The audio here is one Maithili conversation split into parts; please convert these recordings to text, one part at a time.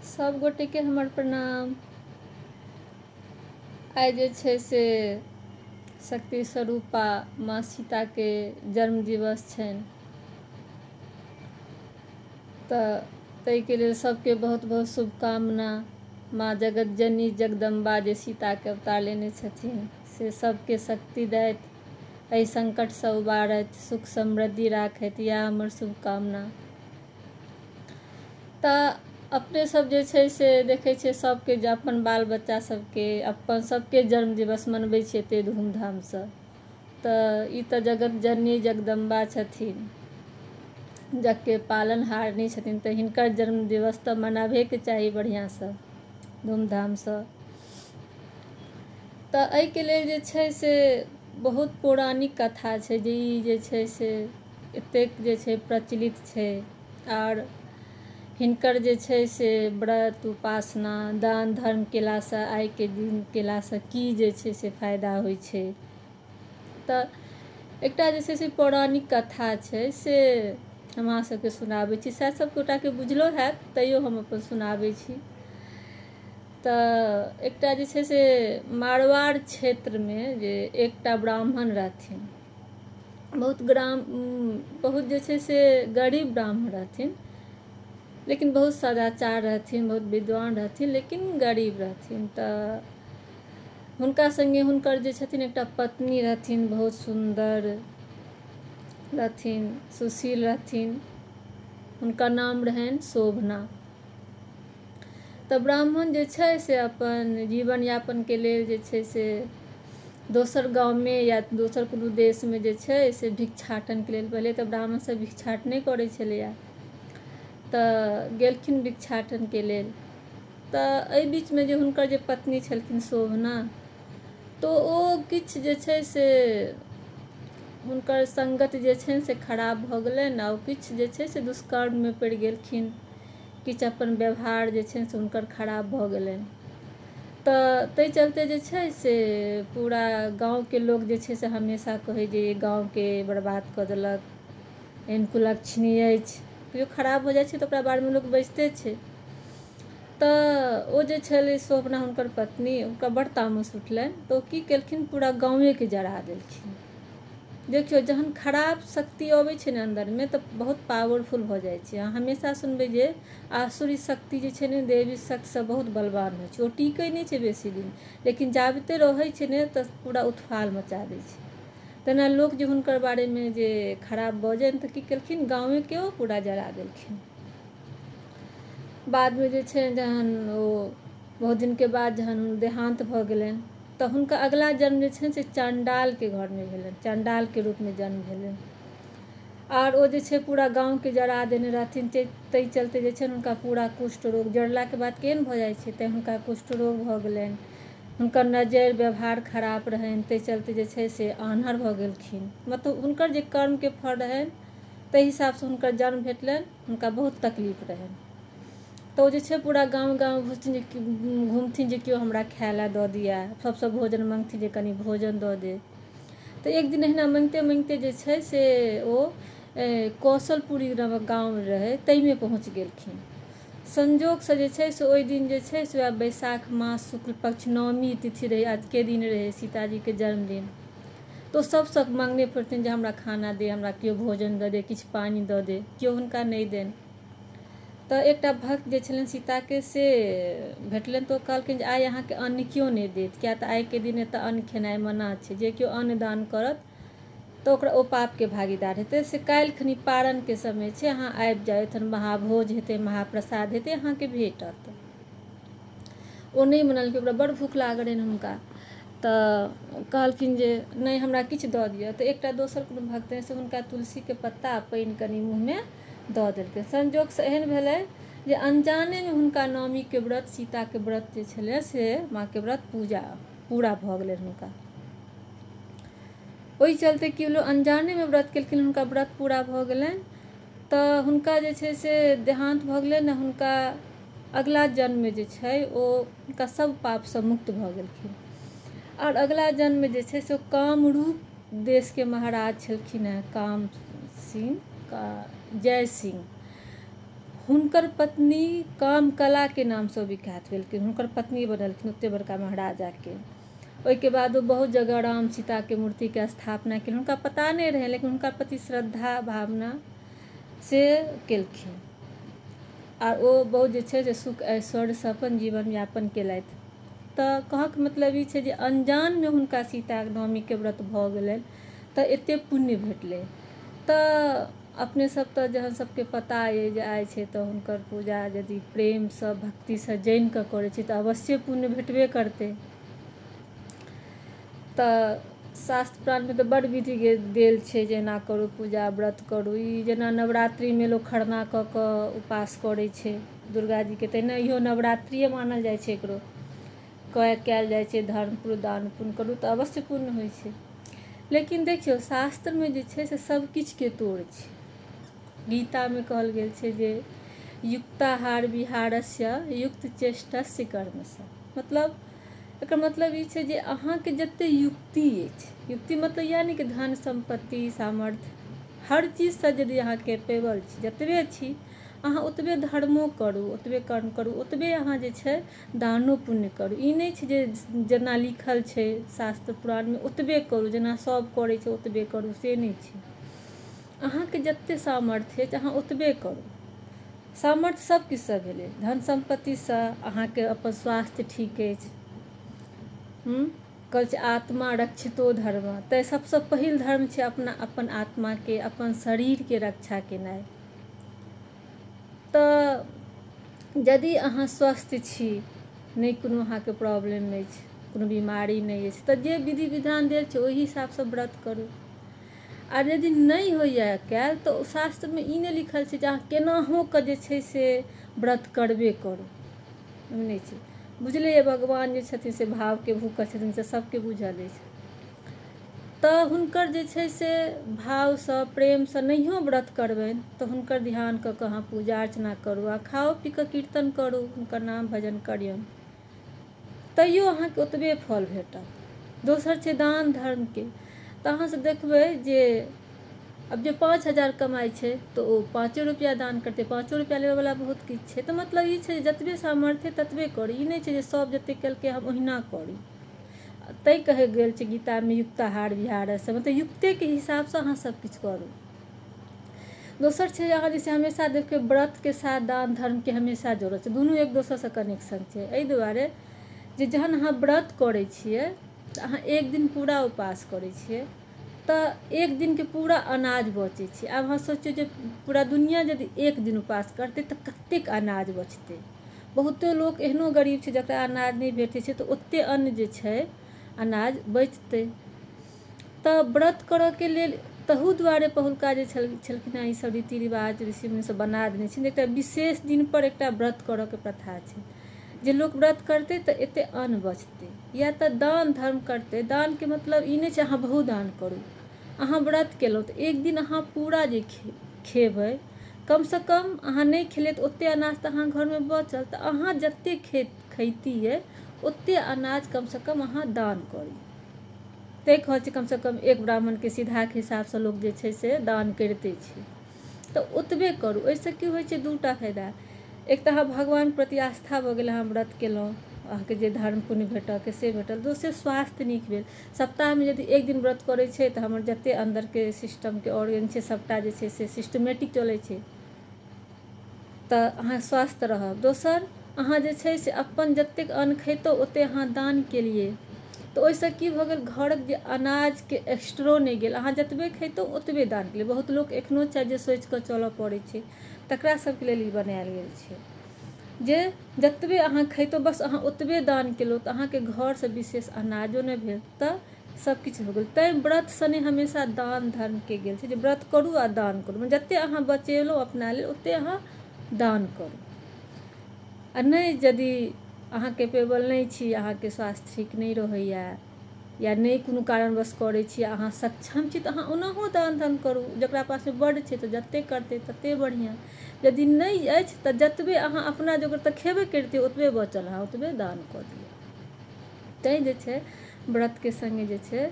सब गोटे के हमर प्रणाम। आइ जे छै से शक्ति स्वरूपा माँ सीता के जन्म दिवस छनि, तऽ ताहिके लेल सबके बहुत बहुत शुभकामना। माँ जगत जननी जगदम्बा जे सीता के अवतार लेने छथिन से सबके शक्ति दैत, एहि संकट से उबारैत, सुख समृद्धि राखैत, इएह हमर शुभकामना। तऽ अपने सब जे छै से देखै छियै सबके जे अपन बाल बच्चा सबके अपन सबके जन्म दिवस मनबै छियै एते धूमधामसँ। तऽ ई तऽ जगत जननी जगदम्बा छथिन, जग के पालनहारिणी छथिन, तऽ हिनकर जन्म दिवस तऽ मनाबेके चाही बढ़िआँसँ धूमधामसँ। तऽ एहिके लेल जे छै से बहुत पौराणिक कथा छै जे ई जे छै से एतेक जे छै प्रचलित छै। और हिनकर जे छै से व्रत उपासना दान धर्म केलासँ आइके दिन केलासँ की जे छै से फायदा होइ छै। तऽ एकटा जे छै से पौराणिक कथा छै से हम अहाँ सबके सुनाबै छी, शायद सब गोटाके बुझलो हैत तैयो हम अपन सुनाबै छी। तऽ एकटा जे छै से मारवाड़ क्षेत्रमे जे एकटा ब्राह्मण रहथिन, बहुत जे छै से गरीब ब्राह्मण रहथिन, लेकिन बहुत सदाचार रहथिन, बहुत विद्वान रहथिन, लेकिन गरीब रहथिन। तऽ हुनका संगे हुनकर जे छथिन एकटा पत्नी रहथिन, बहुत सुन्दर रहथिन, सुशील रहथिन, हुनका नाम रहनि शोभना। तऽ ब्राह्मण जे छै से अपन जीवन यापनके लेल जे छै से दोसर गाँवमे या दोसर कोनो देशमे जे छै से भिक्षाटनके लेल, पहिले तऽ ब्राह्मण सब भिक्षाट नहि करै छलैया, तऽ गेलखिन भिक्षाटनके लेल। तऽ एहि बीचमे जे हुनकर जे पत्नी छलखिन शोभना, तऽ ओ किछु जे छै से हुनकर संगत जे छनि से खराब भऽ गेलनि आ किछु जे छै से दुष्कर्ममे पड़ि गेलखिन, किछु अपन व्यवहार जे छनि से हुनकर खराब भऽ गेलनि। तऽ ताहि चलते जे छै से पूरा गाँवके लोक जे छै से हमेशा कहै जे गाँवके बर्बाद कऽ देलक, एहन कुलक्षणी अछि, केओ खराब हो जाइ छै तऽ ओकरा बारेमे लोक बजिते छै। तऽ ओ जे छलै शोभना हुनकर पत्नी, हुनका बड़ तामस उठलनि, तऽ ओ की केलखिन पूरा गाँवेके जरा देलखिन। देखियौ जहन खराब शक्ति अबै छै ने अन्दरमे तऽ बहुत पावरफुल भऽ जाइ छै। अहाँ हमेशा सुनबै जे आसुरी शक्ति जे छै ने देवी शक्तिसँ बहुत बलवान होइ छै, ओ टिकै नहि छै बेसी दिन, लेकिन जाबते रहै छै ने तऽ पूरा उत्थाल मचा दै छै। तेना लोक जे हुनकर बारेमे जे खराब बजनि तऽ की केलखिन गाँवेके ओ पूरा जरा देलखिन। बादमे जे छै जहन ओ बहुत दिनके बाद जहन देहान्त भऽ गेलनि तऽ हुनका अगिला जन्म जे छनि से चण्डालके घरमे भेलनि, चण्डालके रूपमे जन्म भेलनि। और ओ जे छै पूरा गाँवके जरा देने रहथिन, ताहि चलते जे छै हुनका पूरा कुष्ठ रोग, जरलाके बाद केहन भऽ जाइ छै, तैँ हुनका कुष्ठ रोग भऽ गेलनि। हुनकर नजरि व्यवहार खराब रहनि, ताहि चलते जे छै से आन्हर भऽ गेलखिन। मतलब हुनकर जे कर्मके फल रहनि ताहि हिसाबसँ हुनकर जन्म भेटलनि, हुनका बहुत तकलीफ रहनि। तऽ ओ जे छै पूरा गाँव गाँव घूमथिन जे केओ हमरा खाय लए दऽ दिअ, सबसँ भोजन मङ्गथिन जे कनि भोजन दऽ दे। तऽ एक दिन अहिना मङ्गते मङ्गते जे छै से ओ कौशलपुरी नामक गाँव रहै ताहिमे पहुँच गेलखिन। संजोगसँ जे छै से ओहि दिन जे छै से बैसाख मास शुक्ल पक्ष नवमी तिथि रहै, आजके दिन रहै सीताजीके जन्मदिन। तऽ सबसँ मङ्गने फिरथिन जे हमरा खाना दे, हमरा केओ भोजन दऽ दे, किछु पानि दऽ दे, केओ हुनका नहि देनि। तऽ एकटा भक्त जे छलनि सीताके से भेटलनि, तऽ ओ कहलखिन जे आइ अहाँके अन्न केओ नहि देत, किया तऽ आइके दिन एतऽ अन्न खेनाइ मना छै, जे केओ अन्न दान करत तऽ ओकरा ओ पापके भागीदार हेतै। से काल्हि खनी पारणके समय छै, अहाँ आबि जाउ, एखन महाभोज हेतै, महाप्रसाद हेतै, अहाँके भेटत। ओ नहि मनलकै, ओकरा बड़ भूख लागल रहनि हुनका, तऽ कहलखिन जे नहि हमरा किछु दऽ दिअ। तऽ एकटा दोसर कोनो भक्त रहै से हुनका तुलसीके पत्ता आ पानि कनि मुँहमे दऽ देलकै। संजोगसँ एहन भेलै जे अनजानेमे हुनका नवमीके व्रत, सीताके व्रत जे छलै से माँके व्रत पूरा भऽ गेलनि हुनका। ओहि चलते कि लोग अनजानेमे व्रत केलखिन, हुनका व्रत पूरा भऽ गेलनि। तऽ हुनका जे छै से देहान्त भऽ गेलनि, हुनका अगिला जन्ममे जे छै ओ हुनका सब पापसँ मुक्त भऽ गेलखिन। और अगिला जन्ममे जे छै से ओ कामरूप देशके महाराज छलखिन हेँ, जय सिंह हुनकर पत्नी काम कला के नाम से विख्यात भेलखिन, हुनकर पत्नी बनलखिन ओते बड़का महाराजा के। ओहिके बाद वो बहुत जगह राम सीता के मूर्ति के स्थापना केलखिन। हुनका पता नहीं रहे, लेकिन हुनका पति श्रद्धा भावना से केलखिन और वो बहुत जे छै से सुख ऐश्वर्य से अपन जीवन यापन केलथि। तऽ कहक मतलब ई छै जे अनजान में हुनका सीता नवमी के व्रत भऽ गेलनि तऽ एते पुण्य भेटलै। तऽ अपने सब तऽ जहन सबके पता है जे आइ छै तऽ हुनकर पूजा यदि प्रेम से भक्ति से जानि कऽ करै छै तऽ अवश्य पुण्य भेटबे करतै। तऽ शास्त्र पुराण में तो बड़ विधि देल छै जे एना करू पूजा व्रत करू। ई जेना नवरात्रि में लोग खरना कऽ कऽ उपास करै छै दुर्गा जी के, तहिना इहो नवरात्रिये मानल जाइ छै। एकरो कयल जाइ छै धर्म पुण्य दान पुण्य करू तऽ अवश्य पुण्य होइ छै। लेकिन देखियौ शास्त्र में जे छै से सब किछ के तोड़ छै। गीता में कहल गेल छै जे युक्ताहार विहारस्य युक्त चेष्टस्य कर्मस्य, मतलब एकर मतलब ई छै जे अहाँके जते युक्ति अछि, युक्ति मतलब यानी कि धन संपत्ति सामर्थ्य हर चीज से यदि अहाँ कैपेबल छी, जतबे छी अहाँ ओतबे धर्मो करू, ओतबे कर्म करू, ओतबे अहाँ जे छै दानो पुण्य करू। ई नहि छै जे जेना लिखल छै शास्त्र पुराण में ओतबे करू, जेना सब करै छै ओतबे करू, से नहीं छै। अहाँके जते सामर्थ्य अछि अहाँ ओतबे करू। सामर्थ्य सब किछ से भेलै, धन संपत्ति से अहाँके अपन स्वास्थ्य ठीक अछि। कहै छै आत्मा रक्षितो धर्म, तऽ सबसे पहिल धर्म छै अपन आत्मा के अपन शरीर के रक्षा केनाइ। तऽ यदि अहाँ स्वस्थ छी, नहीं कोनो अहाँके प्रॉब्लम अछि, कोनो बीमारी नहीं अछि, तऽ जे विधि विधान देल छै ओहि हिसाब से व्रत करू। और यदि नहीं होइए कैल तऽ शास्त्र में ई नहीं लिखल छै जे अहाँ केनाहो कऽ जे छै से व्रत करबे करू, नहीं छै। बुझले ये भगवान जे छथिन से भाव के भूख छथिन से सबके बुझल अछि। तऽ हुनकर जे छै से भाव से प्रेम से नहियो व्रत करबनि तऽ हुनकर ध्यान कऽ कऽ अहाँ पूजा अर्चना करू आ खाओ पी कऽ कीर्तन करू, हुनकर नाम भजन करियौन, तैयो अहाँके ओतबे फल भेटत। दोसर छै दान धर्म के, तऽ अहाँ से देखबै जे अब जे 5000 कमाई छै तो ओ 5 रुपया दान करते, 5 रुपया लेवे वाला बहुत किछ छै। तऽ मतलब ई छै जतबे सामर्थ्य ततबे करू, ई नहीं छै जे सब जते केलकै हम ओहिना करू। तै कहे गेल छै गीता में युक्ताहार विहारस्य, मतलब युक्ते के हिसाब से अहाँ सब किछ करू। दोसर छै अहाँ जैसे हमेशा देखियौ व्रत के साथ दान धर्म के हमेशा जोड़ल छै, दुनू एक दोसर से कनेक्शन छै। एहि दुआरे जे जहन अहाँ व्रत करै छियै तऽ अहाँ एक दिन पूरा उपास करै छियै तऽ एक दिन के पूरा अनाज बचै छै। आब अहाँ सोचियौ जे पूरा दुनिया यदि एक दिन उपास करतै तऽ कतेक अनाज बचतै। बहुतो लोक एहनो गरीब छै जकरा अनाज नहीं भेटै छै तऽ ओते अन्न जे छै अनाज बचतै। तऽ व्रत करऽ के लेल तहू दुआरे पहिलुका जे छलखिन हेँ ई सब रीति रिवाज ऋषि मुनि सब बना देने छै। एकटा विशेष दिन पर एकटा व्रत करऽ के प्रथा छै, जे लोक व्रत करतै तऽ एते अन्न बचतै। या तऽ दान धर्म करतै, दान के मतलब ई नहीं छै अहाँ बहुत दान करू। अहाँ व्रत केलहुँ तऽ एक दिन अहाँ पूरा जे खेबै, कम से कम अहाँ नहीं खेलियै तऽ ओते अनाज तऽ अहाँ घर में बचल, तऽ अहाँ जते खैतियै ओते अनाज कम से कम अहाँ दान करू। तै कहै छै कम से कम एक ब्राह्मण के सीधा के हिसाब से लोग जे छै से दान करिते छै। तऽ ओतबे करू। ओहिसँ की होइ छै दूटा फायदा, एक तऽ अहाँ भगवान प्रति आस्था भऽ गेल, अहाँ व्रत केलहुँ अहाँके जे धर्म पुण्य भेटऽ के से भेटल। दोसर स्वास्थ्य नीक भेल। सप्ताह में यदि एक दिन व्रत करै छै तऽ हमर जते अंदर के सिस्टम के ऑर्गन छै सबटा जे छै से सिस्टमेटिक चलै छै, तऽ अहाँ स्वस्थ रहब। दोसर अहाँ जे छै से अपन जतेक अन्न खैतौ ओते अहाँ दान केलियै, तऽ ओहिसँ की भऽ गेल घरक जे अनाज के एक्स्ट्रो नहीं गेल, अहाँ जतबे खैतौ ओतबे दान केलियै। बहुत लोक एखनो छै जे सोचि कऽ चलऽ पड़ै छै, तकरा सबके लेल ई बनायल गेल छै जे जतबे अहाँ खैतौ बस अहाँ ओतबे दान केलहुँ, तऽ अहाँके घर से विशेष अनाजो नहीं भेल तऽ सब किछु हो गेल। तैं व्रत सने हमेशा दान धर्म के गेल छै जे व्रत करू आ दान करू, जते अहाँ बचेलहुँ अपना लेल ओते अहाँ दान करू। आ नहीं यदि अहाँ कैपेबल नहीं छी, अहाँके स्वास्थ्य ठीक नहीं रहैया या नहीं कोनो कारणवश करै छी, अहाँ सक्षम छी तऽ अहाँ ओनाहो दान धर्म करू। जकरा पास में बड्ड छै तऽ जते करतै तते बढ़िआँ, यदि नहीं अछि तऽ जतबे अहाँ अपना जोगर तऽ खेबे करितै ओतबे बचल अहाँ ओतबे दान कऽ दियौ। तैं जे छै व्रत के संगे जे छै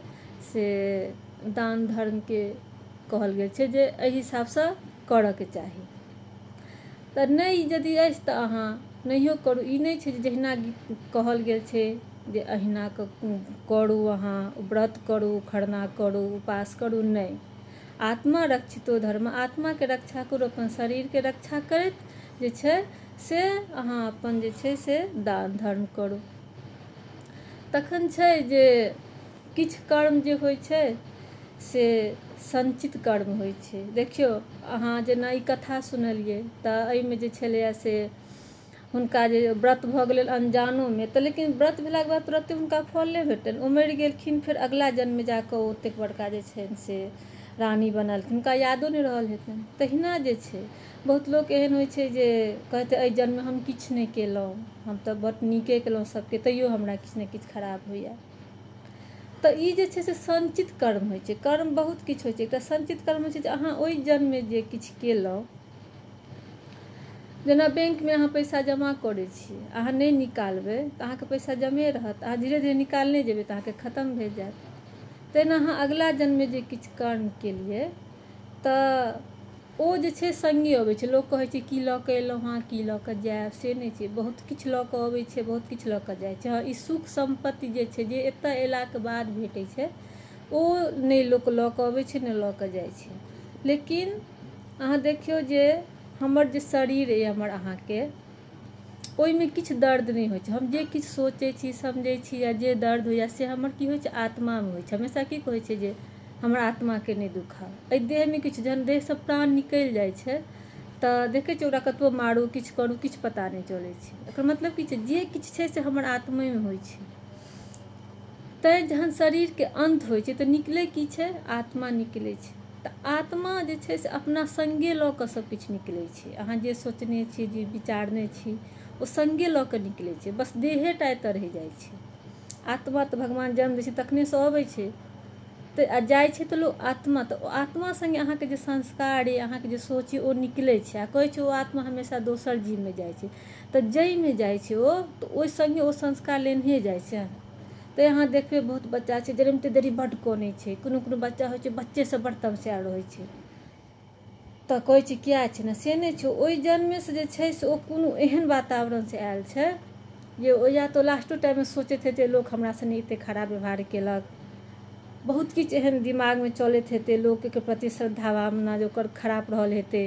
से दान धर्म के कहल गेल छै जे एहि हिसाब से करऽ के चाही। तऽ नहि यदि अछि तऽ अहाँ नहियो करू। ई नहि छै जे जहिना कहल गेल छै जे अहिना करू, अहाँ व्रत करू, खरना करू, उपास करू, नहि। आत्मा रक्षितो धर्म, आत्माके रक्षा करू, अपन शरीरके रक्षा करैत जे छै से अहाँ अपन जे छै से दान धर्म करू। तखन छै जे किछु कर्म जे होइ छै से संचित कर्म होइ छै। देखियौ अहाँ जेना ई कथा सुनलियै तऽ एहिमे जे छलैए से हुनका जे व्रत भऽ गेलै अनजानोमे, तऽ लेकिन व्रत भेलाके बाद तुरन्ते हुनका फल नहि भेटलनि। ओ मरि गेलखिन, फेर अगिला जन्ममे जाकऽ ओ ओतेक बड़का जे छनि से रानी बनलखिन, हुनका यादो नहि रहल हेतनि। तहिना जे छै बहुत लोक एहन होइ छै जे कहतै एहि जन्ममे हम किछु नहि केलहुँ, हम तऽ बड़ नीके केलहुँ सबके, तैयो हमरा किछु ने किछु खराब होइए। तऽ ई जे छै से संचित कर्म होइ छै। कर्म बहुत किछु होइ छै, एकटा संचित कर्म होइ छै जे अहाँ ओहि जन्ममे जे किछु केलहुँ। जेना बैंकमे अहाँ पैसा जमा करै छियै, अहाँ नहि निकालबै तऽ अहाँके पैसा जमे रहत, अहाँ धीरे धीरे निकालने जेबै तऽ अहाँके खतम भऽ जायत। तहिना अहाँ अगिला जन्ममे जे किछु कर्म केलियै तऽ ओ जे छै सङ्गे अबै छै। लोक कहै छै की लऽ कऽ एलहुँ हँ, की लऽ कऽ जायब, से नहि छै। बहुत किछु लऽ कऽ अबै छै, बहुत किछु लऽ कऽ जाइ छै। हँ, ई सुख सम्पत्ति जे छै जे एतऽ अयलाके बाद भेटै छै ओ नहि लोक लऽ कऽ अबै छै, नहि लऽ कऽ जाइ छै। लेकिन अहाँ देखियौ जे हमर जे शरीर अइ हमर अहाँके, ओहिमे किछु दर्द नहि होइ छै। हम जे किछु सोचै छी, समझै छी, या जे दर्द होइए से हमर की होइ छै आत्मामे होइ छै। हमेशा की कहै छै जे हमर आत्माके नहि दुखाउ। एहि देहमे किछु जहन देहसँ प्राण निकलि जाइ छै तऽ देखै छियै ओकरा कतबो मारू, किछु करू, किछु पता नहि चलै छै। एकर मतलब की छै, जे किछु छै से हमर आत्मेमे होइ छै। तैँ जहन शरीरके अन्त होइ छै तऽ निकलै की छै, आत्मा निकलै छै। तऽ आत्मा जे छै से अपना सङ्गे लऽ कऽ सबकिछु निकलै छै। अहाँ जे सोचने छी, जे विचारने छी, ओ सङ्गे लऽ कऽ निकलै छै, बस देहेटा एतऽ रहि जाइ छै। आत्मा तऽ भगवान जन्म दै छै तखनेसँ अबै छै, तऽ जाइ छै तऽ लोक आत्मा, तऽ ओ आत्मा सङ्गे अहाँके जे संस्कार अइ, अहाँके जे सोच अइ, ओ निकलै छै। आ कहै छै ओ आत्मा हमेशा दोसर जीवमे जाइ छै, तऽ जाहिमे जाइ छै ओ, तऽ ओहि सङ्गे ओ संस्कार लेने जाइ छै। तऽ अहाँ देखबै बहुत बच्चा छै जन्मते देरी बड्ड कनै छै, कोनो कोनो बच्चा होइ छै बच्चेसँ बड़ तमसायल रहै छै, तऽ कहै छै किया छै ने, से नहि छै। ओहि जन्ममेसँ जे छै से ओ कोनो एहन वातावरणसँ आयल छै जे ओ या तऽ लास्टो टाइममे सोचैत हेतै लोक हमरा सङ्गे एतेक खराब व्यवहार केलक, बहुत किछु एहन दिमागमे चलैत हेतै, लोकके प्रति श्रद्धा भावना जे ओकर खराब रहल हेतै,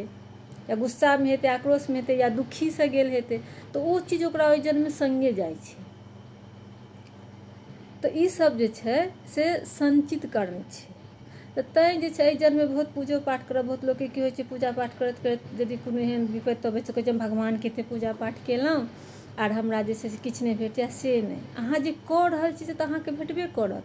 या गुस्सामे हेतै, आक्रोशमे हेतै, या दुखीसँ गेल हेतै, तऽ ओ चीज ओकरा ओहि जन्ममे सङ्गे जाइ छै। तऽ ई सब जे छै से संचित कर्म छै। तऽ तैँ जे छै एहि जन्ममे बहुत पूजो पाठ करब। बहुत लोकके की होइ छै पूजा पाठ करैत करैत यदि कोनो एहन विपत्ति अबै छै, कहै छै हम भगवानके एतेक पूजा पाठ केलहुँ आर हमरा जे छै से किछु नहि भेटैए, से नहि। अहाँ जे कऽ रहल छी से तऽ अहाँके भेटबे करत,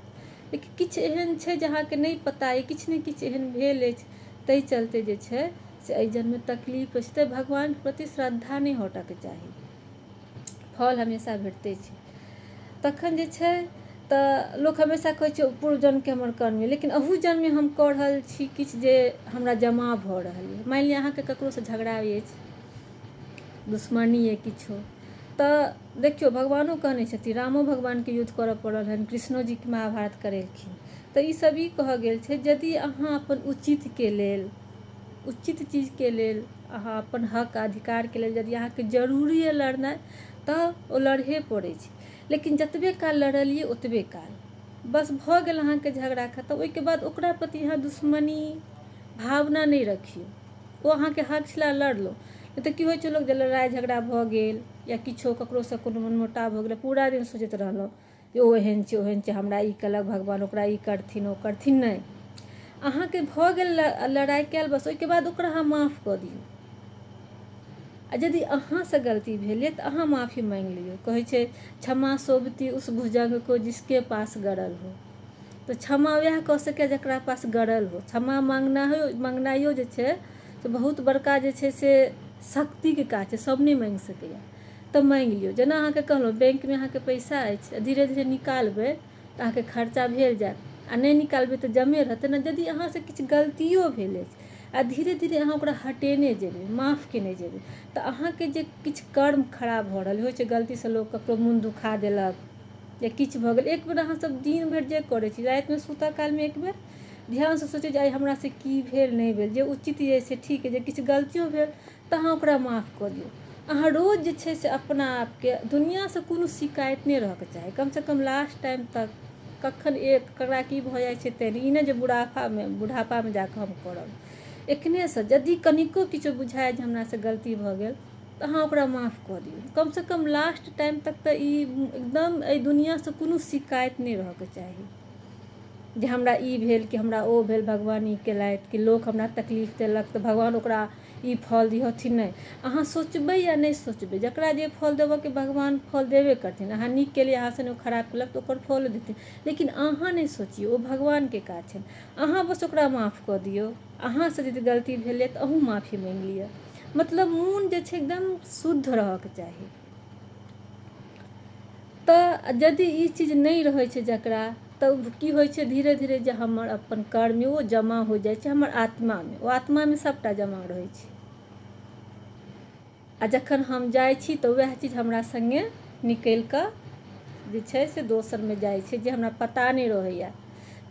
लेकिन किछु एहन छै जे अहाँके नहि पता अइ, किछु ने किछु एहन भेल अछि, ताहि चलते जे छै से एहि जन्ममे तकलीफ अछि। तऽ भगवानके प्रति श्रद्धा नहि हटऽके चाही, फल हमेशा भेटते छै। तखन जे छै तऽ लोक हमेशा कहै छै पूर्व जन्मके हमर कर्म अइ, लेकिन अहू जन्ममे हम कऽ रहल छी किछु जे हमरा जमा भऽ रहल अइ। मानि लिअ अहाँके ककरोसँ झगड़ा अछि, दुश्मनी अइ किछो, तऽ देखियौ भगवानो कहने छथिन, रामो भगवानके युद्ध करऽ पड़ल हन, कृष्णो जीके महाभारत करेलखिन। तऽ ई सब ई कहऽ गेल छै यदि अहाँ अपन उचितके लेल, उचित चीजके लेल, अहाँ अपन हक अधिकारके लेल यदि अहाँके जरूरी अइ लड़नाइ तऽ ओ लड़हे पड़ै छै। लेकिन जतबे काल लड़लियै ओतबे काल, बस भऽ गेल अहाँके झगड़ा खतम। ओहिके बाद ओकरा प्रति अहाँ दुश्मनी भावना नहि रखियौ। ओ अहाँके हक छलै लड़लहुँ, नहि तऽ की होइ छै लोक जे लड़ाइ झगड़ा भऽ गेल या किछो ककरोसँ कोनो मनमुटाव भऽ गेलै, पूरा दिन सोचैत रहलहुँ जे ओ एहन छै, ओहन छै, हमरा ई केलक भगवान, ओकरा ई करथिन, ओ करथिन। नहि, अहाँके भऽ गेल लड़ाइ कयल, बस ओहिके बाद ओकरा अहाँ माफ़ कऽ दियौ। आ यदि अहाँसँ गलती भेलै तऽ अहाँ माफ़ी माँगि लियौ। कहै छै क्षमा सोबती उस भुजंग को जिसके पास गरल हो। तऽ क्षमा वएह कऽ सकै जकरा पास गरल हो। क्षमा माँगनाइयो जे छै से बहुत बड़का जे छै से शक्तिके काज छै, सब नहि माँगि सकैए। तऽ माँगि लियौ। जेना अहाँके कहलहुँ बैंकमे अहाँके पैसा अछि, धीरे धीरे निकालबै तऽ अहाँके खर्चा भेल जायत, आ नहि निकालबै तऽ जमे रहतै ने। यदि अहाँसँ किछु गलतियो भेल अछि आ धीरे धीरे अहाँ ओकरा हटेने जेबै, माफ़ केने जेबै, तऽ अहाँके जे किछु कर्म खराब भऽ रहल होइ छै, गलतीसँ लोक ककरो मोन दुखा देलक या किछु भऽ गेल, एक बेर अहाँसब दिन भरि जे करै छी, रातिमे सुतऽ कालमे एक बेर ध्यानसँ सोचू जे आइ हमरासँ की भेल, नहि भेल, जे उचित अइ से ठीक अइ। जे किछु गलतियो भेल तऽ अहाँ ओकरा माफ़ कऽ दियौ। अहाँ रोज जे छै से अपना आपके दुनिआँसँ कोनो शिकायत नहि रहऽके चाही, कमसँ कम लास्ट टाइम तक। कखन ककरा की भऽ जाइ छै तेहन, ई नहि जे बुढ़ापामे जाकऽ हम करब। एखनेसँ यदि कनिको किछो बुझाय जे हमरासँ गलती भऽ गेल तऽ अहाँ ओकरा माफ़ कऽ दियौ। कमसँ कम लास्ट टाइम तक तऽ ई एकदम एहि दुनिआँसँ कोनो शिकायत नहि रहऽके चाही जे हमरा ई भेल कि हमरा ओ भेल, भगवान ई केलथि कि लोक हमरा तकलीफ देलक तऽ भगवान ओकरा ई फल दिहथिन। नहि, अहाँ सोचबै या नहि सोचबै, जकरा जे फल देबऽके भगवान फल देबे करथिन। अहाँ नीक केलिए, अहाँ से खराब केलक तऽ ओकर फल देथिन, लेकिन अहाँ नहि सोचियौ, ओ भगवानके काज छनि। अहाँ बस ओकरा माफ़ कऽ दियौ। अहाँसँ यदि गलती भेलै तऽ अहूँ माफ़ी माँगि लिअ। मतलब मोन जे छै एकदम शुद्ध रहऽके चाही। तऽ यदि ई चीज नहि रहै छै जकरा, तब की होइ छै, धीरे धीरे जे हमर अपन कर्म ओ जमा हो जाइ छै हमर आत्मामे। ओ आत्मामे सबटा जमा रहै छै, आ जखन हम जाइ छी तऽ वएह चीज हमरा सङ्गे निकलि कऽ जे छै से दोसरमे जाइ छै, जे हमरा पता नहि रहैए।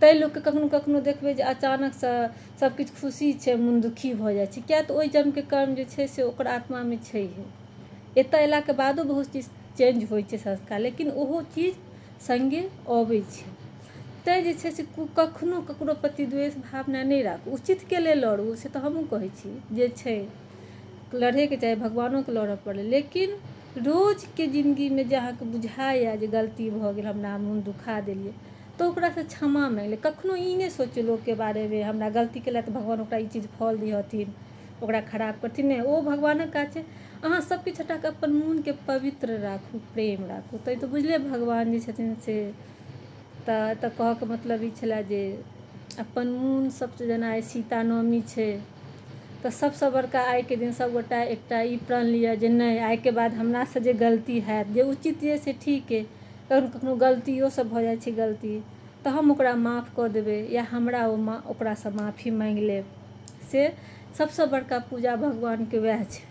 ताहि लोकके कखनो कखनो देखबै जे अचानकसँ सबकिछु खुशी छै, मोन दुखी भऽ जाइ छै, किएक तऽ ओहि जन्मके कर्म जे छै से ओकर आत्मामे छैहे। एतऽ अएलाके बादो बहुत चीज चेंज होइ छै संस्कार, लेकिन ओहो चीज सङ्गे अबै छै। तैँ जे छै से कखनो ककरो प्रति द्वेष भावना नहि राखू। उचितके लेल लड़ू, से तऽ हमहूँ कहै छी, जे छै लड़ैके चाही, भगवानोके लड़ऽ पड़ै, लेकिन रोजके जिन्दगीमे जे अहाँके बुझाइए जे गलती भऽ गेल, हमरा मोन दुखा देलिए, तऽ ओकरासँ क्षमा माँगि ले। कखनो ई नहि सोचियौ लोकके बारेमे हमरा गलती केलक तऽ भगवान ओकरा ई चीज फल दिहथिन, ओकरा खराब करथिन। नहि, ओ भगवानक काज छै। अहाँ सबकिछु हटा कऽ अपन मोनके पवित्र राखू, प्रेम राखू, तऽ बुझले भगवान जे छथिन से तऽ कहऽके मतलब ई छलै जे अपन मोन सबसँ, जेना आइ सीता नवमी छै तऽ सबसँ बड़का आइके दिन सबगोटा एकटा ई प्रण लिअ जे नहि, आइके बाद हमरासँ जे गलती हैत, जे उचित यऽ से ठीक अइ, कखनो कखनो गलतियो सब भऽ जाइ छै गलती, तऽ हम ओकरा माफ़ कऽ देबै या हमरा ओकरासँ माफ़ी माँगि लेब। से सबसँ बड़का पूजा भगवानके वएह छै,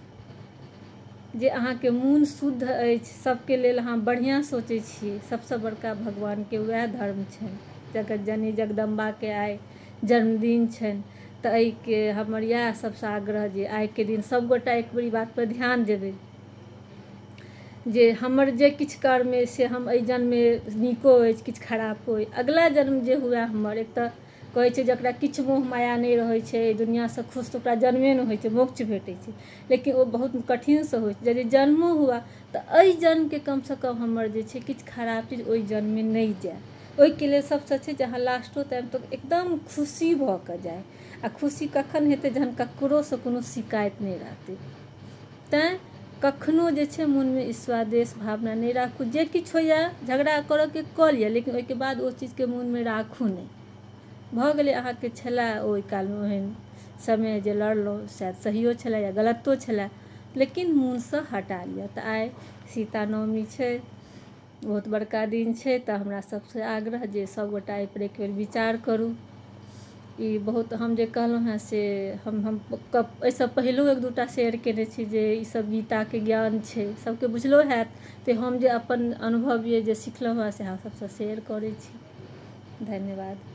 जे अहाँके मोन शुद्ध अछि, सबके लेल अहाँ बढ़िआँ सोचै छियै। सबसँ बड़का भगवानके वएह धर्म छनि। जगत जननी जगदम्बाके आइ जन्मदिन छनि, तऽ एहिके हमर इएह सबसँ आग्रह जे आइके दिन सबगोटा एक बेर ई बातपर ध्यान देबै जे हमर जे किछु कर्म अइ से हम एहि जन्ममे नीको अछि, किछु खराबो अइ, अगिला जन्म जे हुए हमर। एक तऽ कहै छै जकरा किछु मोह माया नहि रहै छै, दुनिआँसँ खुश, तऽ ओकरा जन्मे नहि होइ छै, मोक्ष भेटै छै। लेकिन ओ बहुत कठिनसँ होइ छै। यदि जन्मो हुए तऽ एहि जन्मके कमसँ कम हमर जे छै किछु खराब चीज ओहि जन्ममे नहि जाय। ओहिके लेल सबसँ छै जे अहाँ लास्टो टाइम तक एकदम खुशी भऽ कऽ जाइ। आ खुशी कखन हेतै, जहन ककरोसँ कोनो शिकायत नहि रहतै। तैँ कखनो जे छै मोनमे ईर्ष्या द्वेष भावना नहि राखू। जे किछु होइए झगड़ा करऽके कऽ लिअ, लेकिन ओहिके बाद ओ चीजके मोनमे राखू नहि। भऽ गेलै, अहाँके छलै ओहि कालमे ओहन समय जे लड़लहुँ, शायद सहियो छलै या गलतो छलै, लेकिन मोनसँ हटा लिअ। तऽ आइ सीता नवमी छै, बहुत बड़का दिन छै, तऽ हमरा सबसँ आग्रह जे सबगोटा एहिपर एक बेर विचार करू। ई बहुत हम जे कहलहुँ हेँ से हम एहिसँ पहिलो एक दूटा शेयर केने छी जे ईसब गीताके ज्ञान छै, सबके बुझलो हैत, तऽ हम जे अपन अनुभव अइ जे सिखलहुँ हेँ से अहाँ सबसँ शेयर करै छी। धन्यवाद।